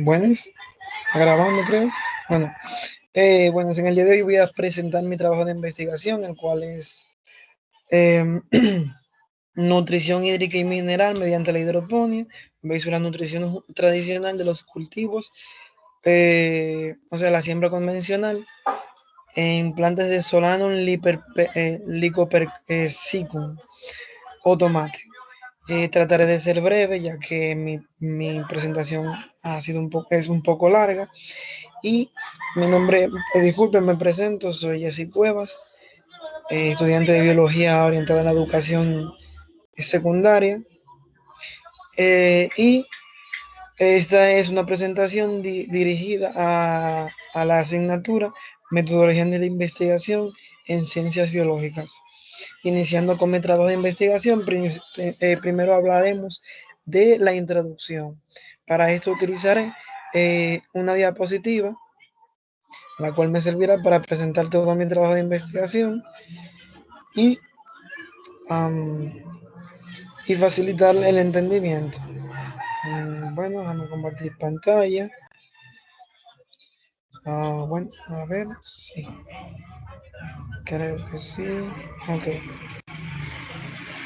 Buenas, está grabando creo. Bueno, bueno, en el día de hoy voy a presentar mi trabajo de investigación, el cual es nutrición hídrica y mineral mediante la hidroponía, basado en la nutrición tradicional de los cultivos, o sea, la siembra convencional en plantas de Solanum lycopersicum o tomate. Trataré de ser breve, ya que mi presentación es un poco larga. Y mi nombre, disculpen, me presento, soy Jessy Cuevas, estudiante de biología orientada en la educación secundaria. Y esta es una presentación dirigida a la asignatura Metodología de la Investigación en Ciencias Biológicas. Iniciando con mi trabajo de investigación, primero hablaremos de la introducción. Para esto utilizaré una diapositiva, la cual me servirá para presentar todo mi trabajo de investigación y, y facilitar el entendimiento. Bueno, déjame compartir pantalla. Bueno, a ver, sí. Creo que sí. Ok.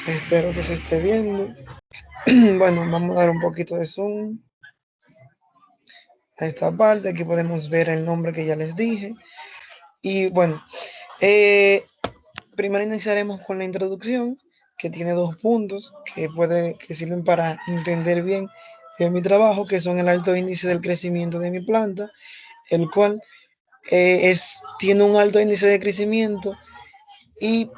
Espero que se esté viendo. Bueno, vamos a dar un poquito de zoom a esta parte. Aquí podemos ver el nombre que ya les dije. Y bueno, primero iniciaremos con la introducción, que tiene 2 puntos que sirven para entender bien mi trabajo, que son el alto índice del crecimiento de mi planta, el cual tiene un alto índice de crecimiento y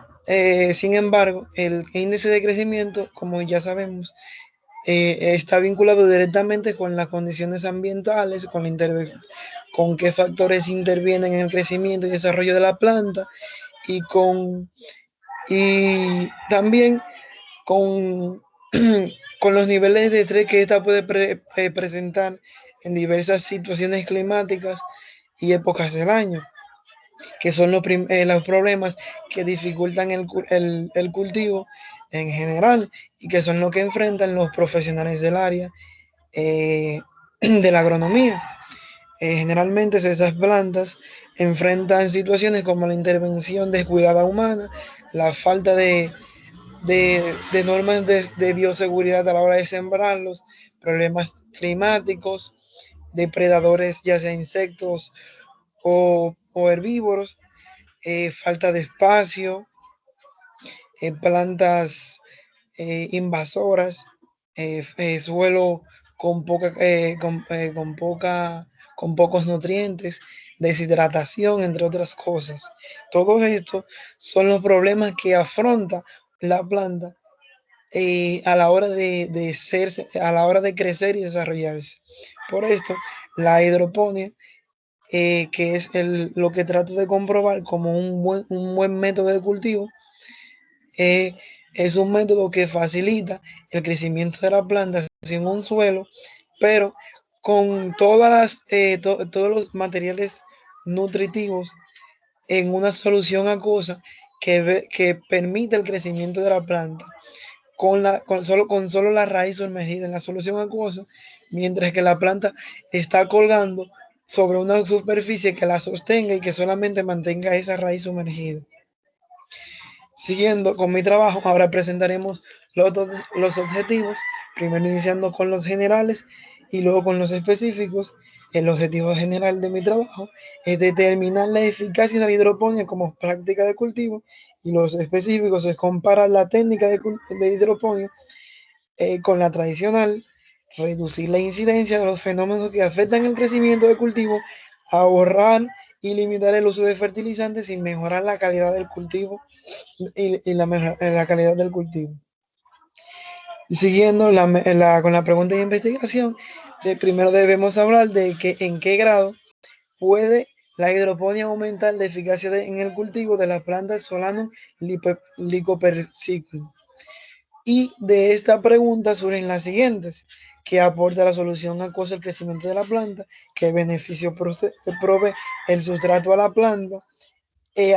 sin embargo el índice de crecimiento, como ya sabemos, está vinculado directamente con las condiciones ambientales, con qué factores intervienen en el crecimiento y desarrollo de la planta y también con, con los niveles de estrés que ésta puede presentar en diversas situaciones climáticas y épocas del año, que son los problemas que dificultan el cultivo en general y que son lo que enfrentan los profesionales del área de la agronomía. Generalmente esas plantas enfrentan situaciones como la intervención descuidada humana, la falta de normas de bioseguridad a la hora de sembrarlos, problemas climáticos, depredadores, ya sea insectos o herbívoros, falta de espacio, plantas invasoras, suelo con pocos nutrientes, deshidratación, entre otras cosas. Todo esto son los problemas que afronta la planta a la hora a la hora de crecer y desarrollarse. Por esto, la hidroponía, que es lo que trato de comprobar como un buen método de cultivo, es un método que facilita el crecimiento de la planta sin un suelo, pero con todos los materiales nutritivos en una solución acuosa que permite el crecimiento de la planta con solo la raíz sumergida en la solución acuosa, mientras que la planta está colgando sobre una superficie que la sostenga y que solamente mantenga esa raíz sumergida. Siguiendo con mi trabajo, ahora presentaremos los objetivos, primero iniciando con los generales y luego con los específicos. El objetivo general de mi trabajo es determinar la eficacia de la hidroponía como práctica de cultivo, y los específicos es comparar la técnica de hidroponía con la tradicional, reducir la incidencia de los fenómenos que afectan el crecimiento del cultivo, ahorrar y limitar el uso de fertilizantes y mejorar la calidad del cultivo y la calidad del cultivo. Siguiendo con la pregunta de investigación, primero debemos hablar de en qué grado puede la hidroponía aumentar la eficacia en el cultivo de las plantas Solanum lycopersicum. Y de esta pregunta surgen las siguientes: ¿qué aporta la solución acuosa al crecimiento de la planta? ¿Qué beneficio provee el sustrato a la planta?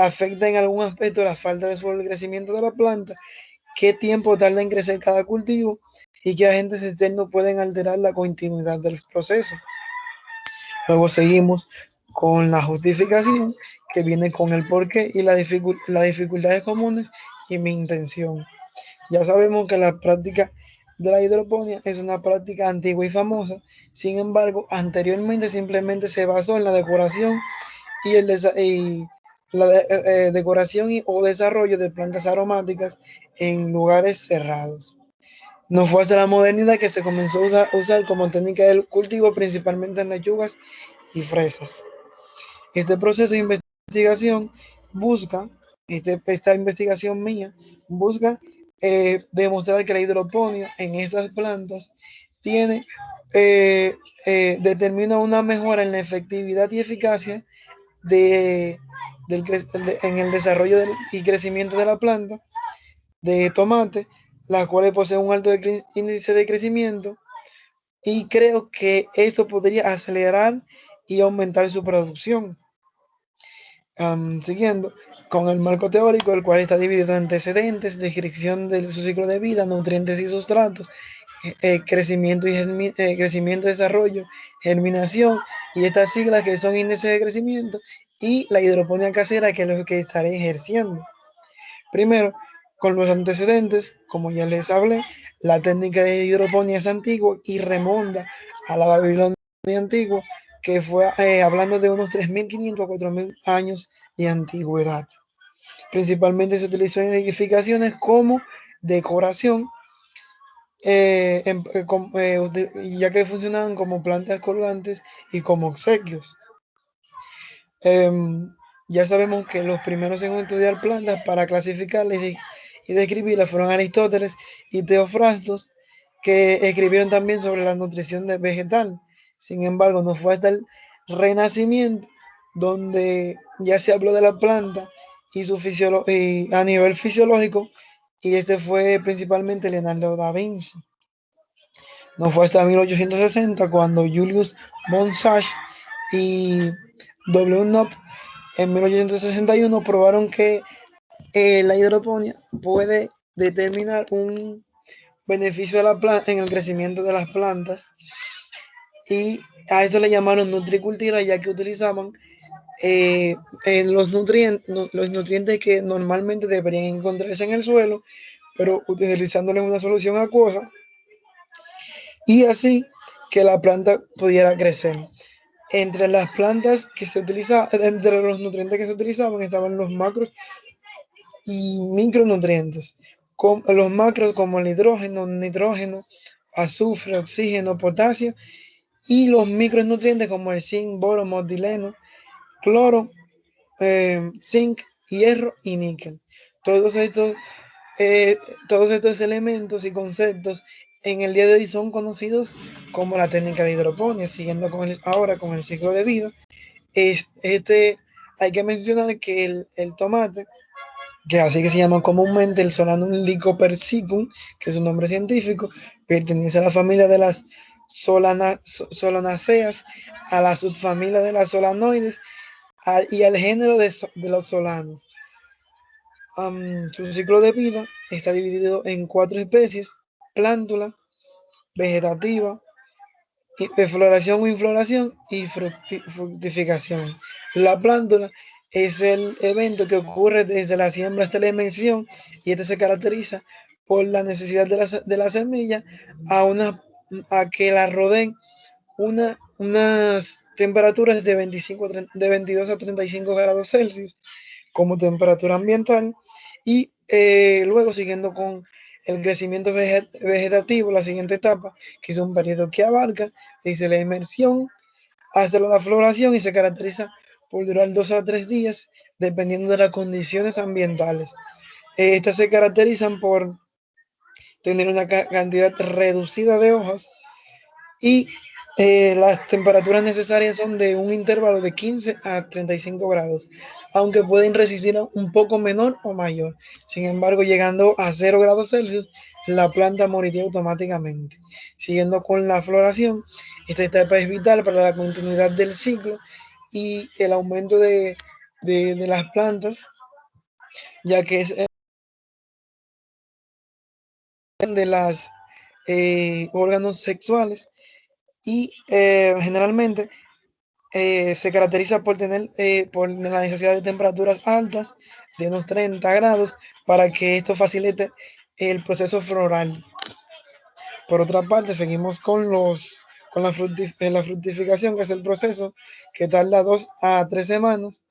afecta en algún aspecto la falta de suelo y el crecimiento de la planta, qué tiempo tarda en crecer cada cultivo y qué agentes externos pueden alterar la continuidad del proceso. Luego seguimos con la justificación, que viene con el porqué y las dificultades comunes y mi intención. Ya sabemos que la práctica de la hidroponía es una práctica antigua y famosa. Sin embargo, anteriormente simplemente se basó en la decoración y decoración o desarrollo de plantas aromáticas en lugares cerrados. No fue hasta la modernidad que se comenzó a usar como técnica del cultivo, principalmente en lechugas y fresas. Este proceso de investigación busca, esta investigación mía, busca demostrar que la hidroponía en estas plantas tiene, determina una mejora en la efectividad y eficacia de, en el desarrollo y crecimiento de la planta de tomate, las cuales poseen un alto índice de crecimiento, y creo que esto podría acelerar y aumentar su producción. Siguiendo con el marco teórico, el cual está dividido en antecedentes, descripción de su ciclo de vida, nutrientes y sustratos, crecimiento, crecimiento, desarrollo, germinación, y estas siglas que son índices de crecimiento, y la hidroponía casera, que es lo que estaré ejerciendo. Primero, con los antecedentes, como ya les hablé, la técnica de hidroponía es antigua y remonta a la Babilonia antigua, que fue hablando de unos 3.500 a 4.000 años de antigüedad. Principalmente se utilizó en edificaciones como decoración, ya que funcionaban como plantas colgantes y como obsequios. Ya sabemos que los primeros en estudiar plantas para clasificarlas y describirlas fueron Aristóteles y Teofrastos, que escribieron también sobre la nutrición vegetal. Sin embargo, no fue hasta el Renacimiento donde ya se habló de la planta y y a nivel fisiológico, y este fue principalmente Leonardo da Vinci. No fue hasta 1860 cuando Julius von Sachs y W. Knopf en 1861 probaron que la hidroponía puede determinar un beneficio de la planta en el crecimiento de las plantas, y a eso le llamaron nutricultura, ya que utilizaban los nutrientes que normalmente deberían encontrarse en el suelo, pero utilizándole una solución acuosa, y así que la planta pudiera crecer. Entre las plantas que se utilizaban, entre los nutrientes que se utilizaban, estaban los macros y micronutrientes. Los macros como el hidrógeno, nitrógeno, azufre, oxígeno, potasio, y los micronutrientes como el zinc, boro, molibdeno, cloro, zinc, hierro y níquel. Todos estos, todos estos elementos y conceptos en el día de hoy son conocidos como la técnica de hidroponía. Siguiendo ahora con el ciclo de vida, hay que mencionar que el tomate, que así que se llama comúnmente el Solanum lycopersicum, que es un nombre científico, pertenece a la familia de las solanáceas, a la subfamilia de las solanoides y al género de los solanos. Su ciclo de vida está dividido en 4 especies: plántula, vegetativa, floración o infloración y fructificación. La plántula es el evento que ocurre desde la siembra hasta la emersión, y este se caracteriza por la necesidad de la semilla a que la rodeen unas temperaturas de 22 a 35 grados Celsius como temperatura ambiental, y luego siguiendo con el crecimiento vegetativo, la siguiente etapa, que es un periodo que abarca desde la emersión hasta la floración y se caracteriza por durar 2 a 3 días, dependiendo de las condiciones ambientales. Estas se caracterizan por tener una cantidad reducida de hojas, y las temperaturas necesarias son de un intervalo de 15 a 35 grados, aunque pueden resistir a un poco menor o mayor. Sin embargo, llegando a 0 grados Celsius, la planta moriría automáticamente. Siguiendo con la floración, esta etapa es vital para la continuidad del ciclo y el aumento de de las plantas, ya que es de los órganos sexuales y generalmente se caracteriza por tener por la necesidad de temperaturas altas de unos 30 grados para que esto facilite el proceso floral. Por otra parte, seguimos con la fructificación, que es el proceso que tarda 2 a 3 semanas,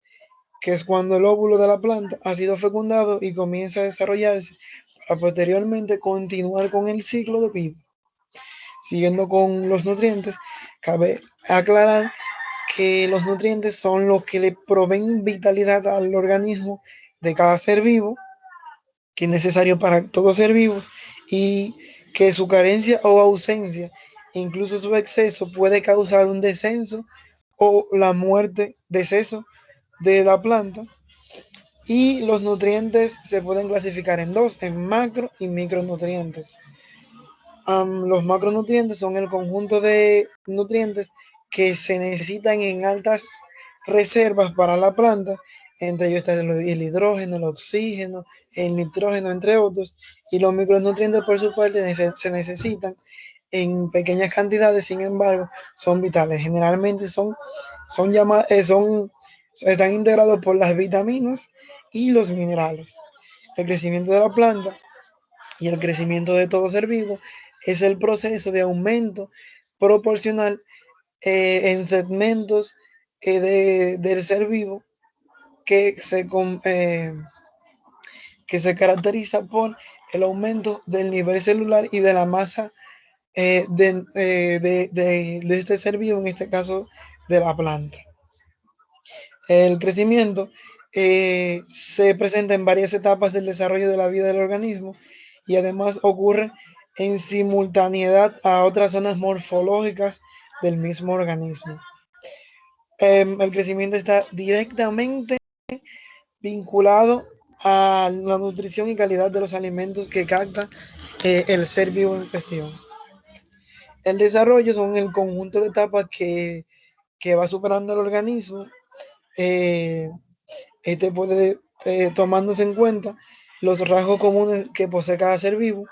que es cuando el óvulo de la planta ha sido fecundado y comienza a desarrollarse para posteriormente continuar con el ciclo de vida. Siguiendo con los nutrientes, cabe aclarar que los nutrientes son los que le proveen vitalidad al organismo de cada ser vivo, que es necesario para todo ser vivo, y que su carencia o ausencia, incluso su exceso, puede causar un descenso o la muerte, deceso de la planta. Y los nutrientes se pueden clasificar en dos, en macro y micronutrientes. Los macronutrientes son el conjunto de nutrientes que se necesitan en altas reservas para la planta. Entre ellos está el hidrógeno, el oxígeno, el nitrógeno, entre otros. Y los micronutrientes, por su parte, se necesitan en pequeñas cantidades, sin embargo, son vitales. Generalmente están integrados por las vitaminas y los minerales. El crecimiento de la planta y el crecimiento de todo ser vivo es el proceso de aumento proporcional en segmentos del ser vivo que que se caracteriza por el aumento del nivel celular y de la masa de este ser vivo, en este caso de la planta. El crecimiento se presenta en varias etapas del desarrollo de la vida del organismo y además ocurre en simultaneidad a otras zonas morfológicas del mismo organismo. El crecimiento está directamente vinculado a la nutrición y calidad de los alimentos que capta el ser vivo en cuestión. El desarrollo son el conjunto de etapas que va superando el organismo. Este puede, tomándose en cuenta los rasgos comunes que posee cada ser vivo,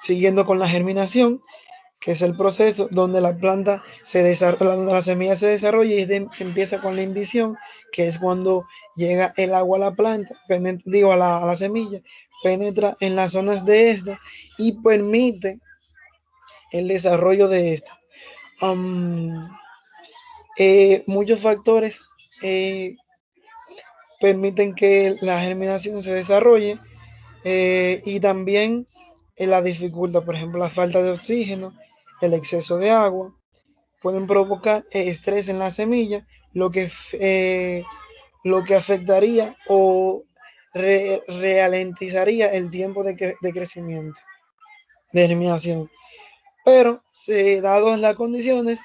siguiendo con la germinación, que es el proceso donde la planta donde la semilla se desarrolla y empieza con la invisión, que es cuando llega el agua a la planta, a la semilla, penetra en las zonas de esta y permite el desarrollo de esta. Muchos factores permiten que la germinación se desarrolle y también la dificultad, por ejemplo, la falta de oxígeno, el exceso de agua, pueden provocar estrés en la semilla, lo que afectaría o ralentizaría el tiempo de crecimiento, de germinación. Pero, dadas las condiciones,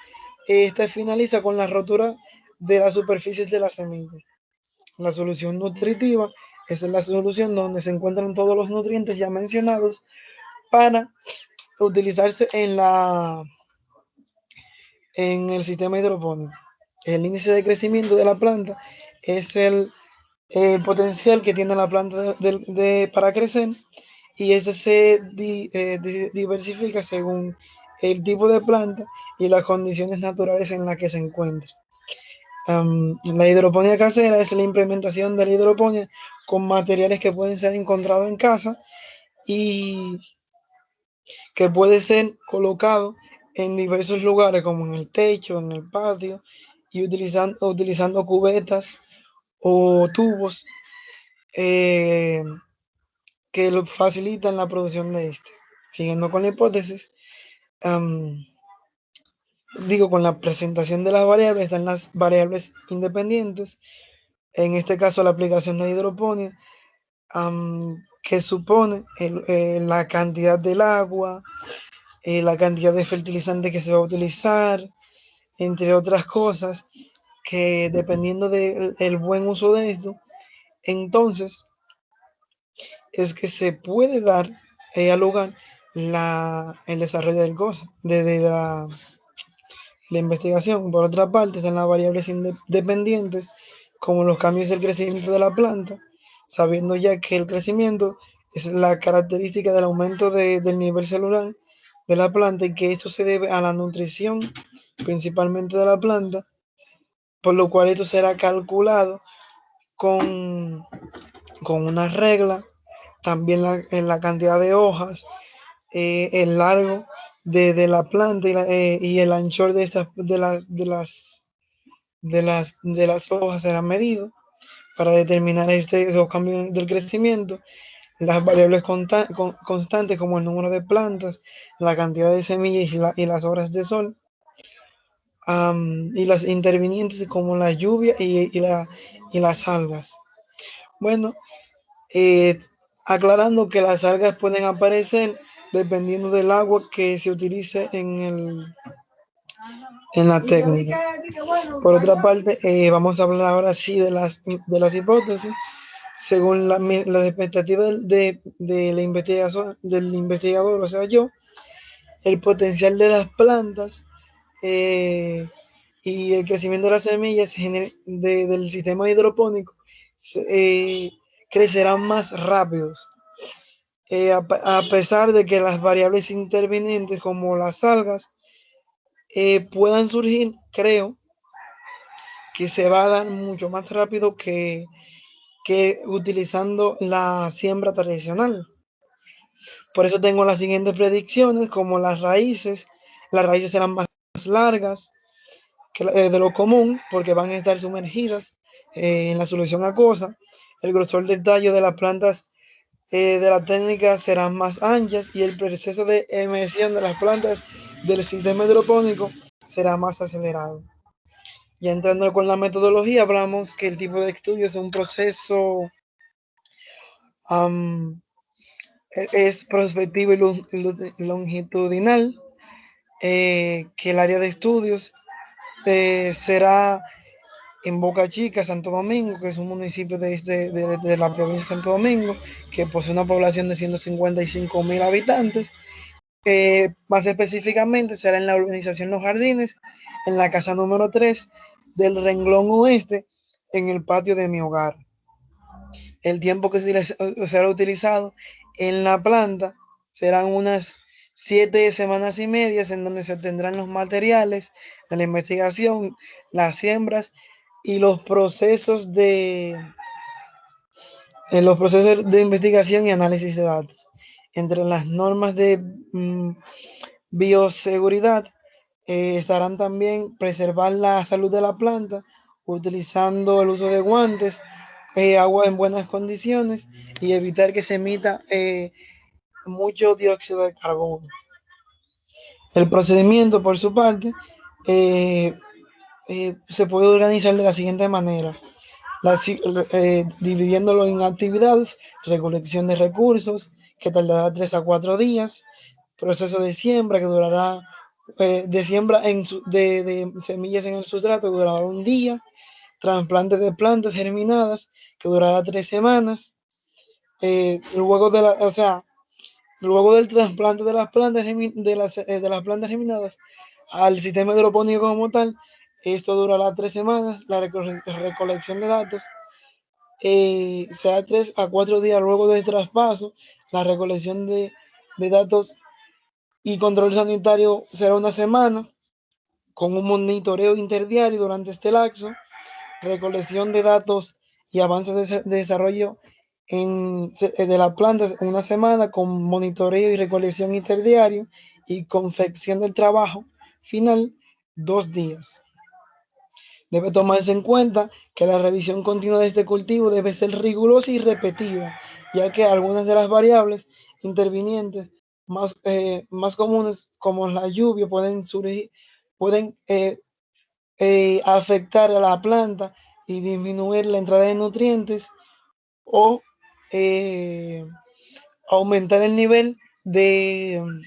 esta finaliza con la rotura de las superficies de la semilla. La solución nutritiva es la solución donde se encuentran todos los nutrientes ya mencionados para utilizarse en el sistema hidropónico. El índice de crecimiento de la planta es el potencial que tiene la planta para crecer, y este se diversifica según el tipo de planta y las condiciones naturales en las que se encuentra. La hidroponía casera es la implementación de la hidroponía con materiales que pueden ser encontrados en casa y que puede ser colocado en diversos lugares, como en el techo, en el patio, y utilizando cubetas o tubos que lo facilitan la producción de este. Siguiendo con la hipótesis, con la presentación de las variables, están las variables independientes. En este caso, la aplicación de la hidroponía, que supone la cantidad del agua, la cantidad de fertilizante que se va a utilizar, entre otras cosas, que dependiendo del buen uso de esto, entonces es que se puede dar al lugar el desarrollo del gozo, la investigación. Por otra parte, están las variables dependientes, como los cambios del crecimiento de la planta, sabiendo ya que el crecimiento es la característica del aumento del nivel celular de la planta y que esto se debe a la nutrición principalmente de la planta, por lo cual esto será calculado con, con una regla, también en la cantidad de hojas, el largo de la planta y el anchor de las hojas será medido para determinar esos cambios del crecimiento. Las variables constantes como el número de plantas, la cantidad de semillas y las horas de sol, y las intervinientes como la lluvia y las algas. Bueno, aclarando que las algas pueden aparecer dependiendo del agua que se utilice en la técnica. Por otra parte, vamos a hablar ahora sí de las hipótesis. Según las expectativas del investigador, o sea, yo, el potencial de las plantas y el crecimiento de las semillas del sistema hidropónico eh, crecerán más rápidos. A pesar de que las variables intervinientes como las algas puedan surgir, creo que se va a dar mucho más rápido que utilizando la siembra tradicional. Por eso tengo las siguientes predicciones, como las raíces serán más largas de lo común, porque van a estar sumergidas en la solución acuosa. El grosor del tallo de las plantas de la técnica serán más anchas y el proceso de emersión de las plantas del sistema hidropónico será más acelerado. Ya entrando con la metodología, hablamos que el tipo de estudio es un proceso es prospectivo y longitudinal, que el área de estudios será en Boca Chica, Santo Domingo, que es un municipio de la provincia de Santo Domingo, que posee una población de 155,000 habitantes. Más específicamente será en la urbanización Los Jardines, en la casa número 3 del renglón oeste, en el patio de mi hogar. El tiempo que será utilizado en la planta serán unas 7 semanas y medias, en donde se obtendrán los materiales de la investigación, las siembras y los procesos de investigación y análisis de datos. Entre las normas de bioseguridad estarán también preservar la salud de la planta, utilizando el uso de guantes, agua en buenas condiciones y evitar que se emita mucho dióxido de carbono. El procedimiento, por su parte, se puede organizar de la siguiente manera. Dividiéndolo en actividades: recolección de recursos, que tardará 3 a 4 días, proceso de siembra, que durará, de siembra de semillas en el sustrato, que durará un día, trasplante de plantas germinadas, que durará 3 semanas, luego del trasplante de las plantas germinadas al sistema hidropónico como tal, esto durará 3 semanas. La recolección de datos será 3 a 4 días luego del traspaso. La recolección de datos y control sanitario será una semana, con un monitoreo interdiario durante este lapso. Recolección de datos y avances de desarrollo de la planta una semana, con monitoreo y recolección interdiario, y confección del trabajo final 2 días. Debe tomarse en cuenta que la revisión continua de este cultivo debe ser rigurosa y repetida, ya que algunas de las variables intervinientes más comunes, como la lluvia, pueden afectar a la planta y disminuir la entrada de nutrientes, o aumentar el nivel del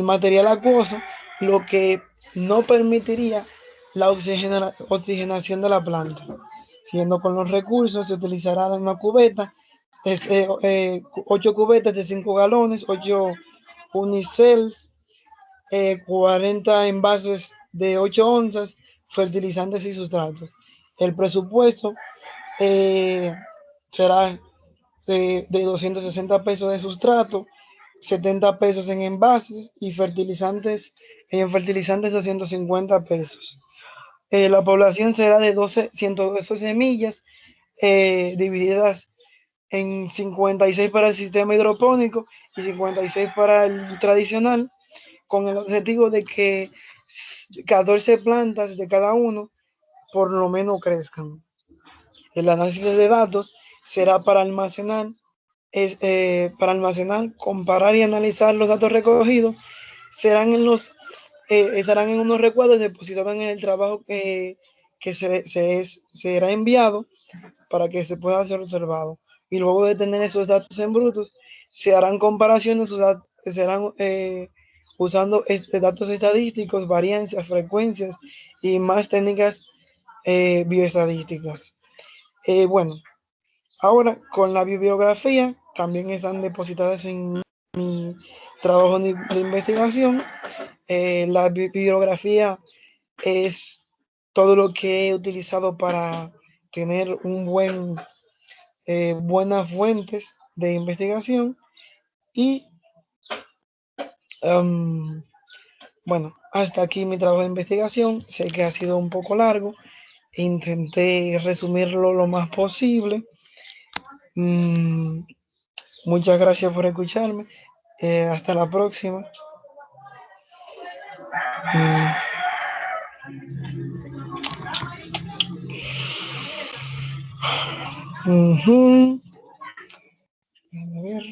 material acuoso, lo que no permitiría la oxigenación de la planta. Siguiendo con los recursos, se utilizará una cubeta, 8 cubetas de 5 galones, 8 unicells, 40 envases de 8 onzas, fertilizantes y sustratos. El presupuesto será de 260 pesos de sustrato, 70 pesos en envases y fertilizantes 250 pesos. La población será de 112 semillas divididas en 56 para el sistema hidropónico y 56 para el tradicional, con el objetivo de que 14 plantas de cada uno por lo menos crezcan. El análisis de datos será para almacenar, comparar y analizar los datos recogidos. Serán estarán en unos recuadros depositados en el trabajo que será enviado para que se pueda ser observado. Y luego de tener esos datos en brutos, se harán comparaciones, serán usando datos estadísticos, variancias, frecuencias y más técnicas bioestadísticas. Bueno, ahora con la bibliografía también están depositadas en mi trabajo de investigación. La bibliografía es todo lo que he utilizado para tener buenas fuentes de investigación y bueno, hasta aquí mi trabajo de investigación. Sé que ha sido un poco largo, intenté resumirlo lo más posible. Muchas gracias por escucharme. Hasta la próxima. A ver.